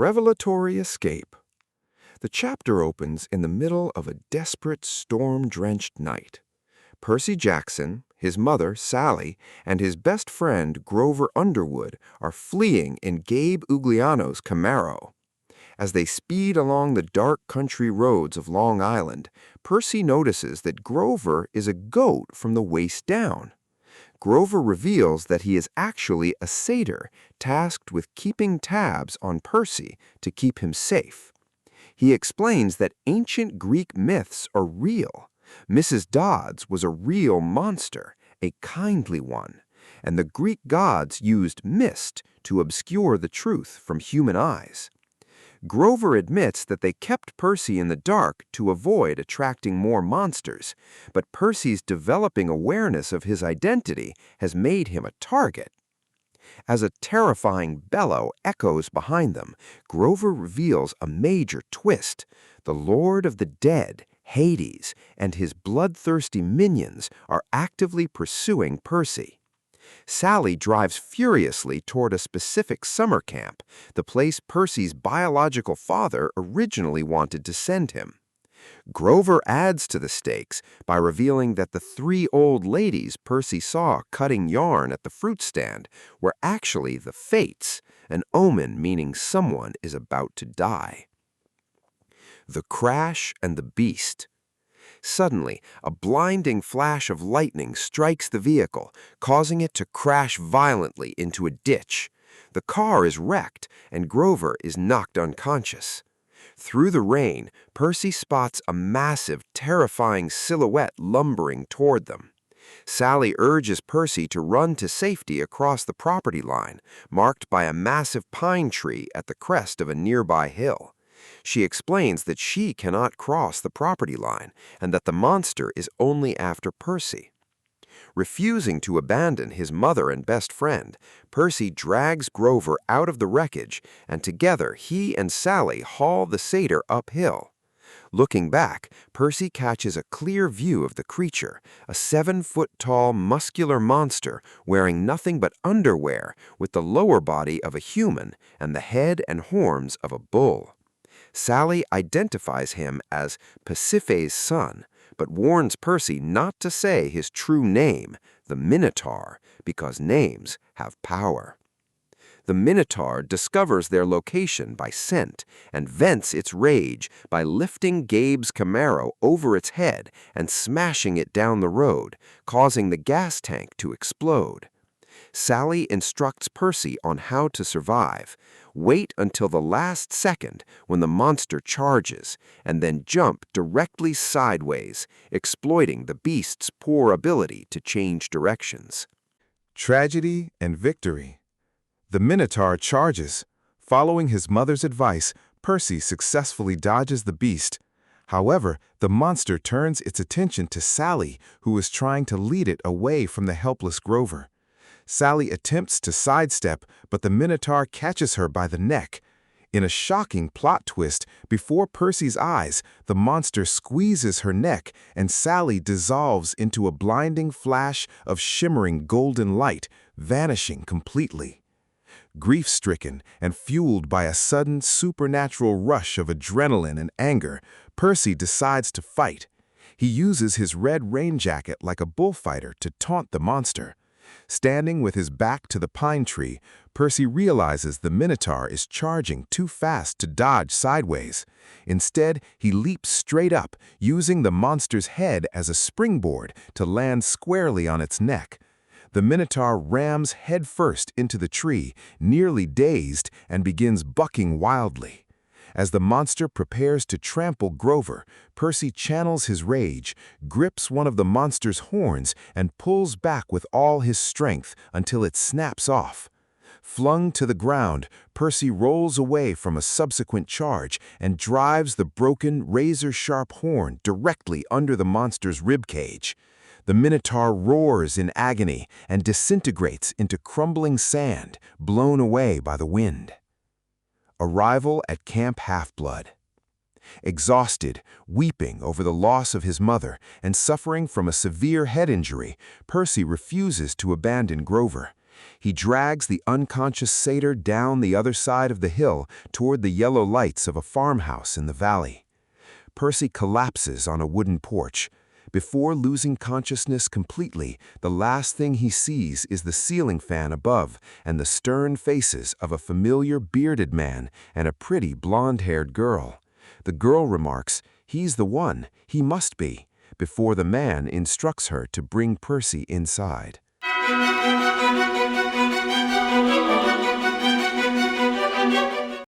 Revelatory Escape. The chapter opens in the middle of a desperate, storm-drenched night. Percy Jackson, his mother, Sally, and his best friend, Grover Underwood, are fleeing in Gabe Ugliano's Camaro. As they speed along the dark country roads of Long Island, Percy notices that Grover is a goat from the waist down. Grover reveals that he is actually a satyr tasked with keeping tabs on Percy to keep him safe. He explains that ancient Greek myths are real. Mrs. Dodds was a real monster, a kindly one, and the Greek gods used mist to obscure the truth from human eyes. Grover admits that they kept Percy in the dark to avoid attracting more monsters, but Percy's developing awareness of his identity has made him a target. As a terrifying bellow echoes behind them, Grover reveals a major twist. The Lord of the Dead, Hades, and his bloodthirsty minions are actively pursuing Percy. Sally drives furiously toward a specific summer camp, the place Percy's biological father originally wanted to send him. Grover adds to the stakes by revealing that the three old ladies Percy saw cutting yarn at the fruit stand were actually the Fates, an omen meaning someone is about to die. The Crash and the Beast. Suddenly, a blinding flash of lightning strikes the vehicle, causing it to crash violently into a ditch. The car is wrecked, and Grover is knocked unconscious. Through the rain, Percy spots a massive, terrifying silhouette lumbering toward them. Sally urges Percy to run to safety across the property line, marked by a massive pine tree at the crest of a nearby hill. She explains that she cannot cross the property line and that the monster is only after Percy. Refusing to abandon his mother and best friend, Percy drags Grover out of the wreckage, and together he and Sally haul the satyr uphill. Looking back, Percy catches a clear view of the creature, a 7-foot-tall, muscular monster wearing nothing but underwear with the lower body of a human and the head and horns of a bull. Sally identifies him as Pasiphae's son, but warns Percy not to say his true name, the Minotaur, because names have power. The Minotaur discovers their location by scent and vents its rage by lifting Gabe's Camaro over its head and smashing it down the road, causing the gas tank to explode. Sally instructs Percy on how to survive. Wait until the last second when the monster charges, and then jump directly sideways, exploiting the beast's poor ability to change directions. Tragedy and victory. The Minotaur charges. Following his mother's advice, Percy successfully dodges the beast. However, the monster turns its attention to Sally, who is trying to lead it away from the helpless Grover. Sally attempts to sidestep, but the Minotaur catches her by the neck. In a shocking plot twist, before Percy's eyes, the monster squeezes her neck, and Sally dissolves into a blinding flash of shimmering golden light, vanishing completely. Grief-stricken and fueled by a sudden supernatural rush of adrenaline and anger, Percy decides to fight. He uses his red rain jacket like a bullfighter to taunt the monster. Standing with his back to the pine tree, Percy realizes the Minotaur is charging too fast to dodge sideways. Instead, he leaps straight up, using the monster's head as a springboard to land squarely on its neck. The Minotaur rams headfirst into the tree, nearly dazed, and begins bucking wildly. As the monster prepares to trample Grover, Percy channels his rage, grips one of the monster's horns, and pulls back with all his strength until it snaps off. Flung to the ground, Percy rolls away from a subsequent charge and drives the broken, razor-sharp horn directly under the monster's ribcage. The Minotaur roars in agony and disintegrates into crumbling sand, blown away by the wind. Arrival at Camp Half-Blood. Exhausted, weeping over the loss of his mother, and suffering from a severe head injury, Percy refuses to abandon Grover. He drags the unconscious satyr down the other side of the hill toward the yellow lights of a farmhouse in the valley. Percy collapses on a wooden porch. Before losing consciousness completely, the last thing he sees is the ceiling fan above and the stern faces of a familiar bearded man and a pretty blonde-haired girl. The girl remarks, "He's the one, he must be," before the man instructs her to bring Percy inside.